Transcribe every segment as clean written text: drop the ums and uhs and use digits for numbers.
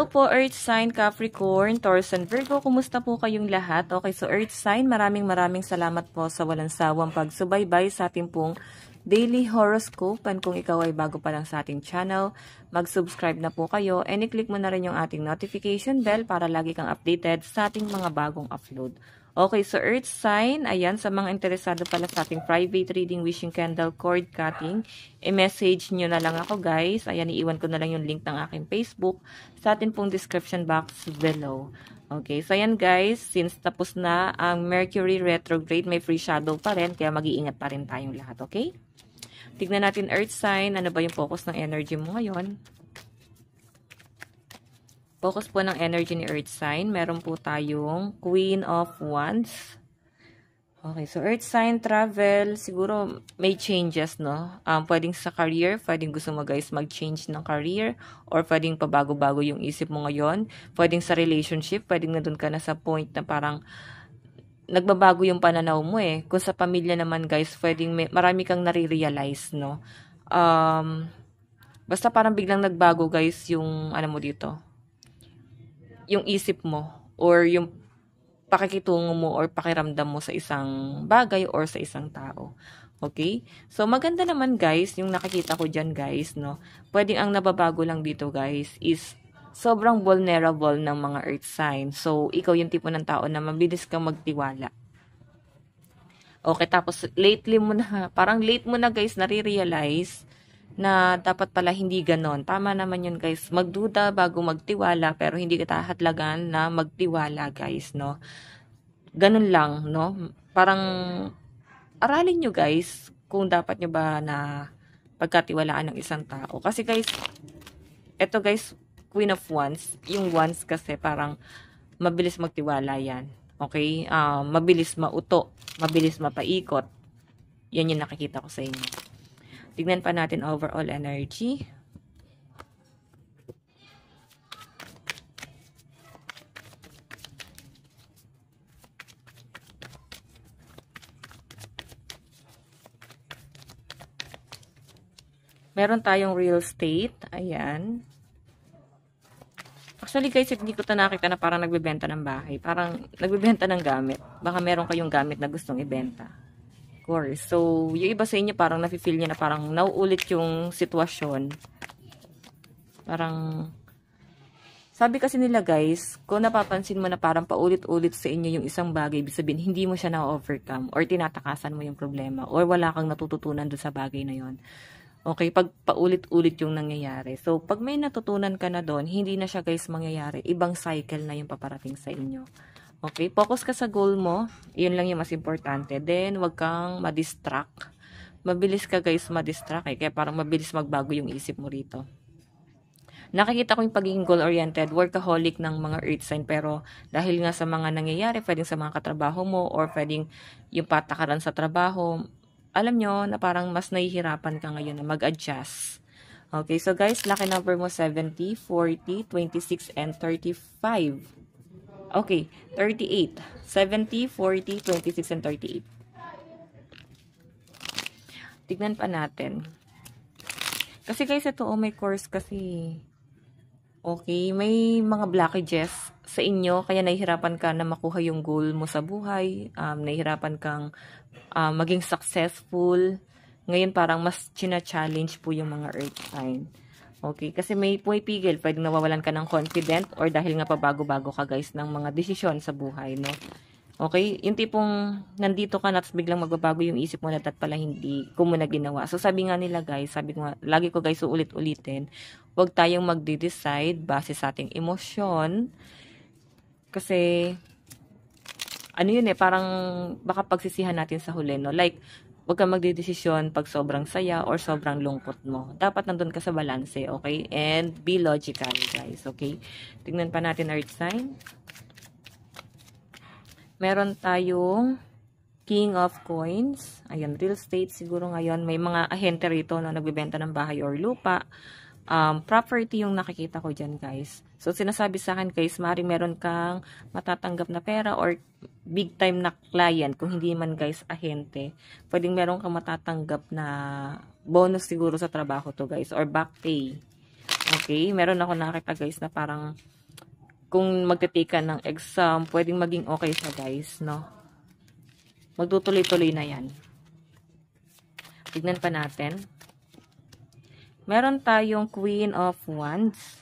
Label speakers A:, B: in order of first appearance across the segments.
A: Hello po, Earth Sign, Capricorn, Taurus, and Virgo. Kumusta po kayong lahat? Okay, so Earth Sign, maraming salamat po sa walang sawang pagsubaybay sa ating pong daily horoscope. And kung ikaw ay bago pa lang sa ating channel, mag-subscribe na po kayo and i-click mo na rin yung ating notification bell para lagi kang updated sa ating mga bagong upload. Okay, so Earth Sign, ayan, sa mga interesado pala sa ating private reading, wishing candle, cord cutting, i-message nyo na lang ako guys. Ayan, iiwan ko na lang yung link ng aking Facebook sa atin pong description box below. Okay, so ayan guys, since tapos na ang Mercury retrograde, may free shadow pa rin, kaya mag-iingat pa rin tayong lahat, okay? Tignan natin Earth Sign, ano ba yung focus ng energy mo ngayon? Focus po ng energy ni Earth Sign. Meron po tayong Queen of Wands. Okay, so Earth Sign, travel, siguro may changes, no? Pwedeng sa career, pwedeng gusto mo guys mag-change ng career, or pwedeng pabago-bago yung isip mo ngayon. Pwedeng sa relationship, pwedeng nandun ka na sa point na parang nagbabago yung pananaw mo eh. Kung sa pamilya naman guys, pwedeng marami kang nare-realize, no? Basta parang biglang nagbago guys yung, ano mo dito, yung isip mo or yung pakikitungo mo or pakiramdam mo sa isang bagay or sa isang tao. Okay? So, maganda naman guys, yung nakikita ko dyan guys, no? Pwedeng ang nababago lang dito guys is sobrang vulnerable ng mga earth sign. So, ikaw yung tipo ng tao na mabilis kang magtiwala. Okay, tapos lately mo na, parang late mo na guys, nare-realize na dapat pala hindi ganon. Tama naman yun guys. Magduda bago magtiwala, pero hindi kita hatlagan na magtiwala guys, no? Ganon lang, no? Parang aralin nyo guys kung dapat nyo ba na pagkatiwalaan ng isang tao. Kasi guys, eto guys, Queen of Wands, yung Wands kasi parang mabilis magtiwala yan. Okay? Mabilis mauto, mabilis mapaikot. Yan yung nakikita ko sa inyo. Tignan pa natin overall energy. Meron tayong real estate. Ayan. Actually guys, hindi ko nakita na parang nagbebenta ng bahay. Parang nagbebenta ng gamit. Baka meron kayong gamit na gustong ibenta. Course. So, yung iba sa inyo parang nafe-feel niya na parang nauulit yung sitwasyon. Parang sabi kasi nila guys, kung napapansin mo na parang paulit-ulit sa inyo yung isang bagay, ibig sabihin hindi mo siya na-overcome or tinatakasan mo yung problema or wala kang natututunan doon sa bagay na yon. Okay, pag paulit-ulit yung nangyayari. So, pag may natutunan ka na doon, hindi na siya guys mangyayari. Ibang cycle na yung paparating sa inyo. Okay, focus ka sa goal mo. Yun lang yung mas importante. Then, wag kang ma-distract. Mabilis ka guys ma-distract eh. Kaya parang mabilis magbago yung isip mo rito. Nakikita ko yung pagiging goal-oriented, workaholic ng mga earth sign. Pero dahil nga sa mga nangyayari, pwedeng sa mga katrabaho mo or pwedeng yung patakaran sa trabaho, alam nyo na parang mas nahihirapan ka ngayon na mag-adjust. Okay, so guys, lucky number mo 70, 40, 26, and 35. Okay, 38. 70, 40, 26, and 38. Tignan pa natin. Kasi guys, ito may course kasi. Okay, may mga blockages sa inyo. Kaya nahihirapan ka na makuha yung goal mo sa buhay. Nahihirapan kang maging successful. Ngayon parang mas china-challenge po yung mga earth sign. Okay, kasi may pumipigil, pwedeng nawawalan ka ng confident or dahil nga pabago-bago ka guys ng mga desisyon sa buhay, no? Okay, yung tipong nandito ka na at biglang magbabago yung isip mo na at pala hindi ko muna ginawa. So sabi nga nila guys, sabi ko nga, lagi ko guys uulit-ulitin, huwag tayong magde-decide base sa ating emosyon. Kasi, ano yun eh, parang baka pagsisihan natin sa huli, no? Like, huwag kang magdedesisyon pag sobrang saya or sobrang lungkot mo. Dapat nandun ka sa balanse, okay? And be logical, guys, okay? Tingnan pa natin earth sign. Meron tayong King of Coins. Ayan, real estate siguro ngayon. May mga ahente rito na nagbebenta ng bahay or lupa. Property yung nakikita ko dyan, guys. So, sinasabi sa akin, guys, maaaring meron kang matatanggap na pera or big time na client. Kung hindi man, guys, ahente. Pwedeng meron kang matatanggap na bonus siguro sa trabaho to, guys. Or back pay. Okay? Meron ako nakita, guys, na parang kung magte-take ka ng exam, pwedeng maging okay siya guys, no? Magtutuloy-tuloy na yan. Tignan pa natin. Meron tayong Queen of Wands.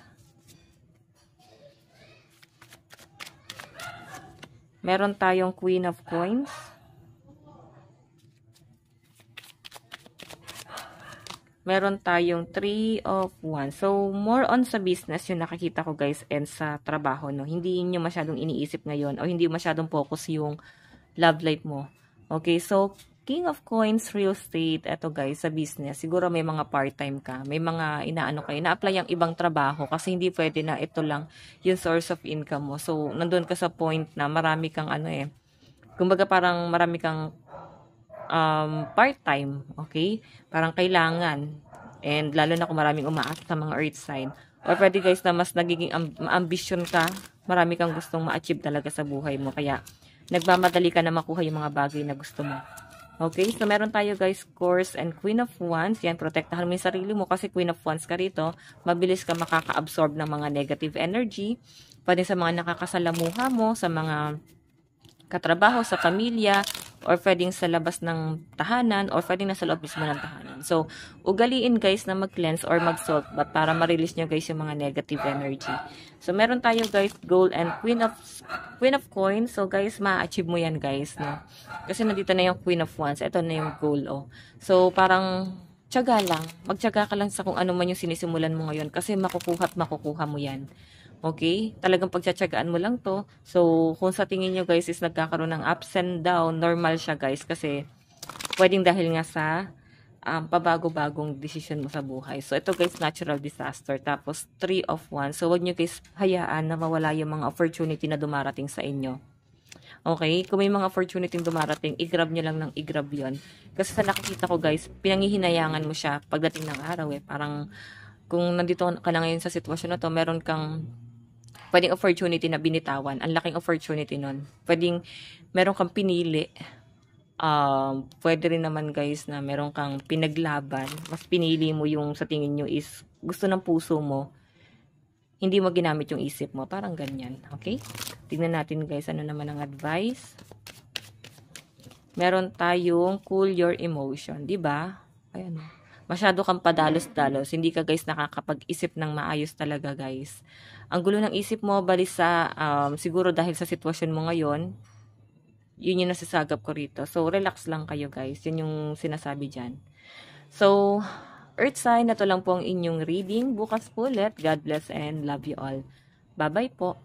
A: Meron tayong Queen of Coins. Meron tayong 3 of Wands. So, more on sa business yung nakikita ko guys and sa trabaho, no? Hindi nyo masyadong iniisip ngayon o hindi masyadong focus yung love life mo. Okay, so, King of Coins, real estate, eto guys, sa business, siguro may mga part-time ka, may mga inaano kayo, na-apply ang ibang trabaho kasi hindi pwede na ito lang yung source of income mo. So, nandun ka sa point na marami kang kumbaga parang marami kang part-time, okay? Parang kailangan. And lalo na kung maraming umaasa sa mga earth sign. Or pwede guys na mas nagiging ambition ka, marami kang gustong ma-achieve talaga sa buhay mo. Kaya, nagmamadali ka na makuha yung mga bagay na gusto mo. Okay? So, meron tayo guys, Course and Queen of Wands. Yan, protektahan mo yung sarili mo kasi Queen of Wands ka rito. Mabilis ka makaka-absorb ng mga negative energy. Pwede sa mga nakakasalamuha mo, sa mga katrabaho, sa pamilya, or pwedeng sa labas ng tahanan, or pwedeng nasa loob mismo ng tahanan. So, ugaliin guys na mag-cleanse or mag-salt bath para ma-release nyo guys yung mga negative energy. So, meron tayo guys, Gold and Queen of Coins. So, guys, ma-achieve mo yan guys, no? Kasi nandito na yung Queen of Wands. Ito na yung Gold, oh. So, parang tiyaga lang. Magtiyaga ka lang sa kung ano man yung sinisimulan mo ngayon kasi makukuha at makukuha mo yan. Okay? Talagang pagtsatsagaan mo lang to. So, kung sa tingin nyo guys is nagkakaroon ng ups and down, normal siya guys kasi pwedeng dahil nga sa pabago-bagong decision mo sa buhay. So, ito guys, natural disaster. Tapos, 3 of Wands. So, wag nyo guys hayaan na mawala yung mga opportunity na dumarating sa inyo. Okay? Kung may mga opportunity dumarating, i-grab nyo lang ng i-grab yun. Kasi sa nakikita ko guys, pinangihinayangan mo siya pagdating ng araw Parang, kung nandito ka na ngayon sa sitwasyon na to, meron kang pwedeng opportunity na binitawan. Ang laking opportunity nun. Pwedeng meron kang pinili. Pwede rin naman guys na meron kang pinaglaban. Mas pinili mo yung sa tingin nyo is gusto ng puso mo. Hindi mo ginamit yung isip mo. Parang ganyan. Okay? Tignan natin guys ano naman ang advice. Meron tayong cool your emotion. Diba? Ayan. Masyado kang padalos-dalos. Hindi ka guys nakakapag-isip ng maayos talaga guys. Ang gulo ng isip mo, balis sa, siguro dahil sa sitwasyon mo ngayon, yun yung nasasagap ko rito. So, relax lang kayo guys. Yun yung sinasabi dyan. So, Earth sign, na to lang po ang inyong reading. Bukas po ulit. God bless and love you all. Bye-bye po.